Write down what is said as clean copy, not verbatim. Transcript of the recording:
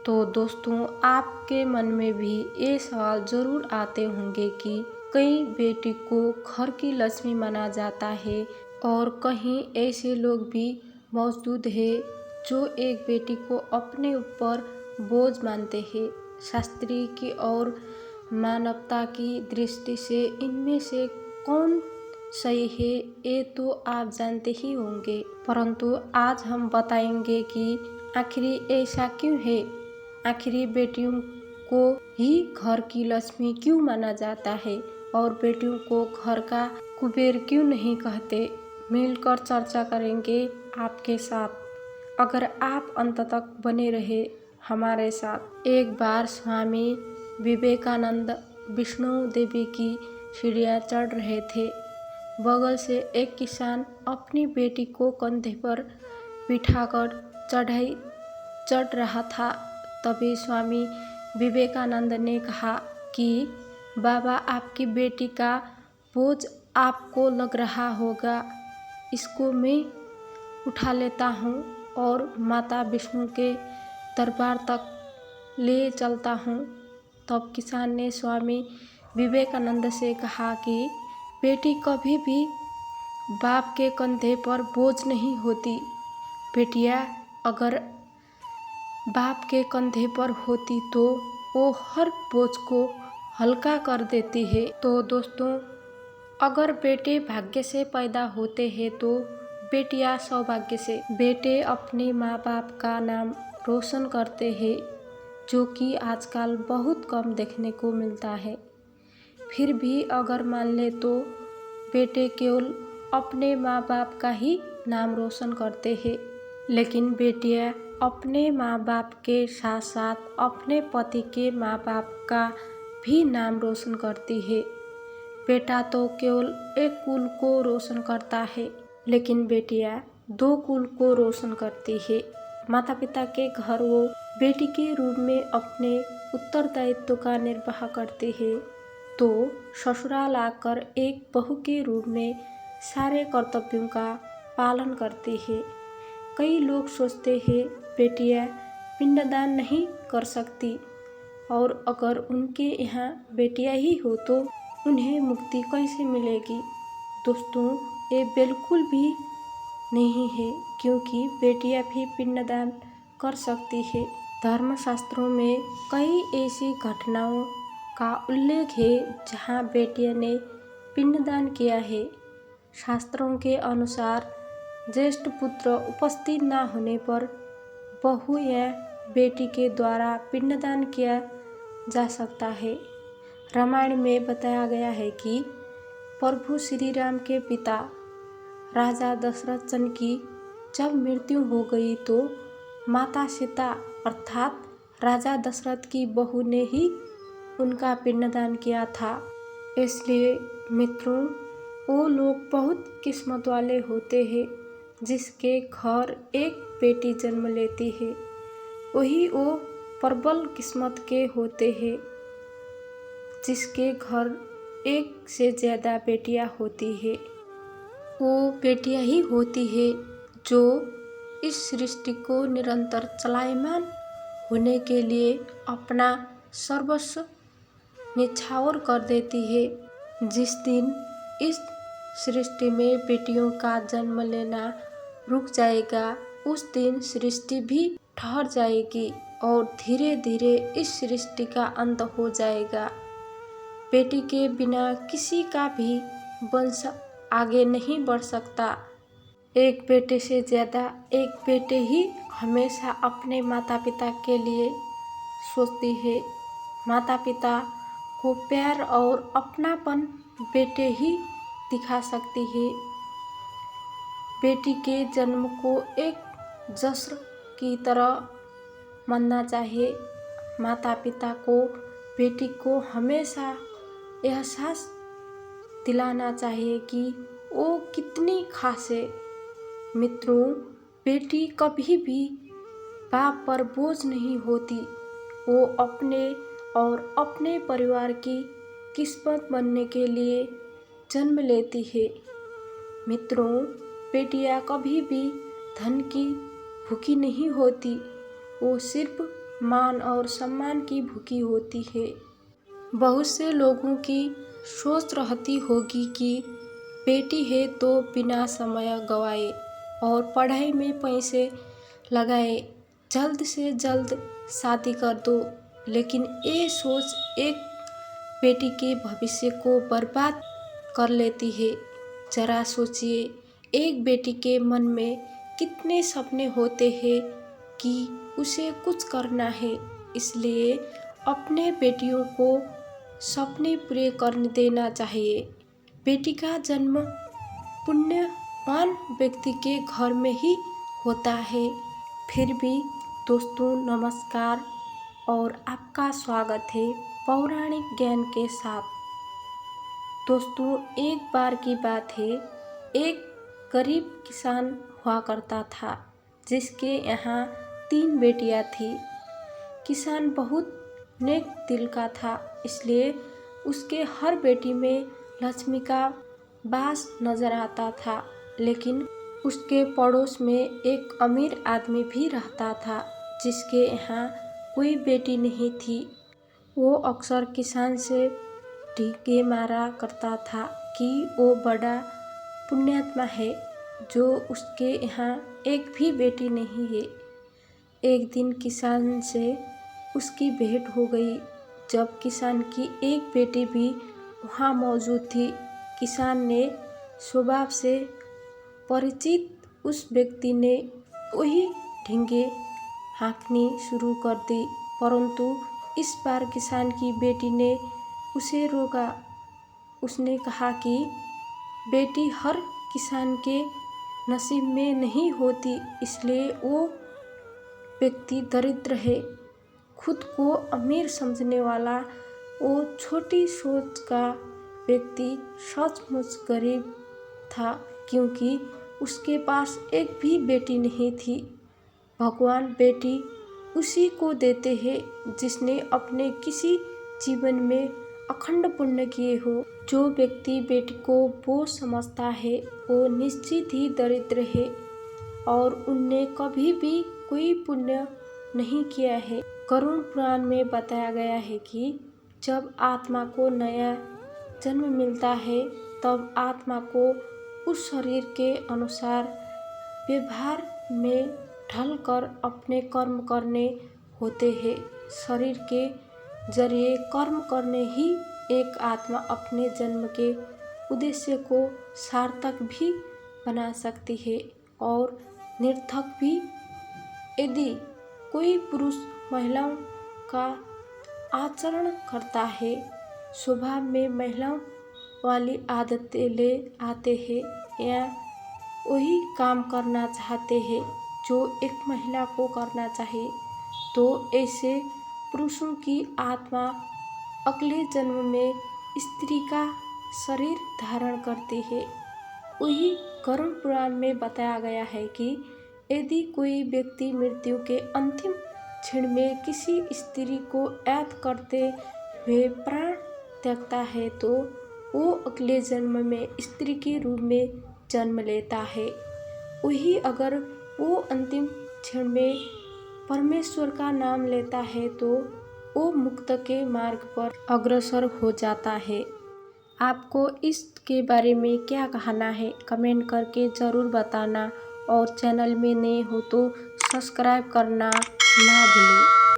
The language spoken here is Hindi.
तो दोस्तों, आपके मन में भी ये सवाल ज़रूर आते होंगे कि कई बेटी को घर की लक्ष्मी माना जाता है और कहीं ऐसे लोग भी मौजूद हैं जो एक बेटी को अपने ऊपर बोझ मानते हैं। शास्त्री की और मानवता की दृष्टि से इनमें से कौन सही है ये तो आप जानते ही होंगे, परंतु आज हम बताएंगे कि आखिर ऐसा क्यों है। आखिर बेटियों को ही घर की लक्ष्मी क्यों माना जाता है और बेटियों को घर का कुबेर क्यों नहीं कहते, मिलकर चर्चा करेंगे आपके साथ। अगर आप अंत तक बने रहे हमारे साथ। एक बार स्वामी विवेकानंद विष्णु देवी की सीढ़ियाँ चढ़ रहे थे। बगल से एक किसान अपनी बेटी को कंधे पर बिठाकर चढ़ाई चढ़ रहा था। तभी स्वामी विवेकानंद ने कहा कि बाबा, आपकी बेटी का बोझ आपको लग रहा होगा, इसको मैं उठा लेता हूँ और माता विष्णु के दरबार तक ले चलता हूँ। तब किसान ने स्वामी विवेकानंद से कहा कि बेटी कभी भी बाप के कंधे पर बोझ नहीं होती। बेटियाँ अगर बाप के कंधे पर होती तो वो हर बोझ को हल्का कर देती है। तो दोस्तों, अगर बेटे भाग्य से पैदा होते हैं तो बेटियां सौभाग्य से। बेटे अपने माँ बाप का नाम रोशन करते हैं, जो कि आजकल बहुत कम देखने को मिलता है। फिर भी अगर मान ले तो बेटे केवल अपने माँ बाप का ही नाम रोशन करते हैं, लेकिन बेटियां अपने माँ बाप के साथ साथ अपने पति के माँ बाप का भी नाम रोशन करती है। बेटा तो केवल एक कुल को रोशन करता है, लेकिन बेटियां 2 कुल को रोशन करती है। माता पिता के घर वो बेटी के रूप में अपने उत्तरदायित्व का निर्वाह करती है, तो ससुराल आकर एक बहू के रूप में सारे कर्तव्यों का पालन करती है। कई लोग सोचते हैं बेटियां पिंडदान नहीं कर सकती, और अगर उनके यहाँ बेटियां ही हो तो उन्हें मुक्ति कैसे मिलेगी। दोस्तों, ये बिल्कुल भी नहीं है, क्योंकि बेटियां भी पिंडदान कर सकती है। धर्मशास्त्रों में कई ऐसी घटनाओं का उल्लेख है जहाँ बेटियों ने पिंडदान किया है। शास्त्रों के अनुसार ज्येष्ठ पुत्र उपस्थित न होने पर बहू या बेटी के द्वारा पिंडदान किया जा सकता है। रामायण में बताया गया है कि प्रभु श्री राम के पिता राजा दशरथ चंद्र की जब मृत्यु हो गई तो माता सीता अर्थात राजा दशरथ की बहू ने ही उनका पिंडदान किया था। इसलिए मित्रों, वो लोग बहुत किस्मत वाले होते हैं जिसके घर एक बेटी जन्म लेती है। वही वो प्रबल किस्मत के होते हैं जिसके घर एक से ज़्यादा बेटियां होती है। वो बेटियां ही होती है जो इस सृष्टि को निरंतर चलायमान होने के लिए अपना सर्वस्व निछावर कर देती है। जिस दिन इस सृष्टि में बेटियों का जन्म लेना रुक जाएगा, उस दिन सृष्टि भी ठहर जाएगी और धीरे धीरे इस सृष्टि का अंत हो जाएगा। बेटी के बिना किसी का भी वंश आगे नहीं बढ़ सकता। एक बेटे से ज़्यादा एक बेटे ही हमेशा अपने माता पिता के लिए सोचती है। माता पिता को प्यार और अपनापन बेटे ही दिखा सकती है। बेटी के जन्म को एक जश्न की तरह मानना चाहिए। माता पिता को बेटी को हमेशा एहसास दिलाना चाहिए कि वो कितनी खास है। मित्रों, बेटी कभी भी बाप पर बोझ नहीं होती। वो अपने और अपने परिवार की किस्मत बनने के लिए जन्म लेती है। मित्रों, बेटियां कभी भी धन की भूखी नहीं होती। वो सिर्फ मान और सम्मान की भूखी होती है। बहुत से लोगों की सोच रहती होगी कि बेटी है तो बिना समय गवाए और पढ़ाई में पैसे लगाए जल्द से जल्द शादी कर दो, लेकिन ये सोच एक बेटी के भविष्य को बर्बाद कर लेती है। जरा सोचिए, एक बेटी के मन में कितने सपने होते हैं कि उसे कुछ करना है, इसलिए अपने बेटियों को सपने पूरे करने देना चाहिए। बेटी का जन्म पुण्यवान व्यक्ति के घर में ही होता है। फिर भी दोस्तों नमस्कार और आपका स्वागत है पौराणिक ज्ञान के साथ। दोस्तों एक बार की बात है, एक गरीब किसान हुआ करता था जिसके यहाँ 3 बेटियां थी। किसान बहुत नेक दिल का था, इसलिए उसके हर बेटी में लक्ष्मी का वास नजर आता था। लेकिन उसके पड़ोस में एक अमीर आदमी भी रहता था जिसके यहाँ कोई बेटी नहीं थी। वो अक्सर किसान से ढीके मारा करता था कि वो बड़ा पुण्यात्मा है जो उसके यहाँ एक भी बेटी नहीं है। एक दिन किसान से उसकी भेंट हो गई। जब किसान की एक बेटी भी वहाँ मौजूद थी, किसान ने स्वभाव से परिचित उस व्यक्ति ने वही ढींगे हाँकनी शुरू कर दी, परंतु इस बार किसान की बेटी ने उसे रोका। उसने कहा कि बेटी हर किसान के नसीब में नहीं होती, इसलिए वो व्यक्ति दरिद्र है। खुद को अमीर समझने वाला वो छोटी सोच का व्यक्ति सचमुच गरीब था, क्योंकि उसके पास एक भी बेटी नहीं थी। भगवान बेटी उसी को देते हैं जिसने अपने किसी जीवन में अखंड पुण्य किए हो। जो व्यक्ति बेटी को बोझ समझता है वो निश्चित ही दरिद्र है और उनने कभी भी कोई पुण्य नहीं किया है। गरुड़ पुराण में बताया गया है कि जब आत्मा को नया जन्म मिलता है तब आत्मा को उस शरीर के अनुसार व्यवहार में ढलकर अपने कर्म करने होते हैं। शरीर के जरिए कर्म करने ही एक आत्मा अपने जन्म के उद्देश्य को सार्थक भी बना सकती है और निरर्थक भी। यदि कोई पुरुष महिलाओं का आचरण करता है, स्वभाव में महिलाओं वाली आदतें ले आते हैं या वही काम करना चाहते हैं जो एक महिला को करना चाहिए, तो ऐसे पुरुषों की आत्मा अगले जन्म में स्त्री का शरीर धारण करती है। वही गरुड़ पुराण में बताया गया है कि यदि कोई व्यक्ति मृत्यु के अंतिम क्षण में किसी स्त्री को याद करते हुए प्राण त्यागता है तो वो अगले जन्म में स्त्री के रूप में जन्म लेता है। वही अगर वो अंतिम क्षण में परमेश्वर का नाम लेता है तो वो मुक्त के मार्ग पर अग्रसर हो जाता है। आपको इसके बारे में क्या कहना है, कमेंट करके ज़रूर बताना और चैनल में नए हो तो सब्सक्राइब करना ना भूलें।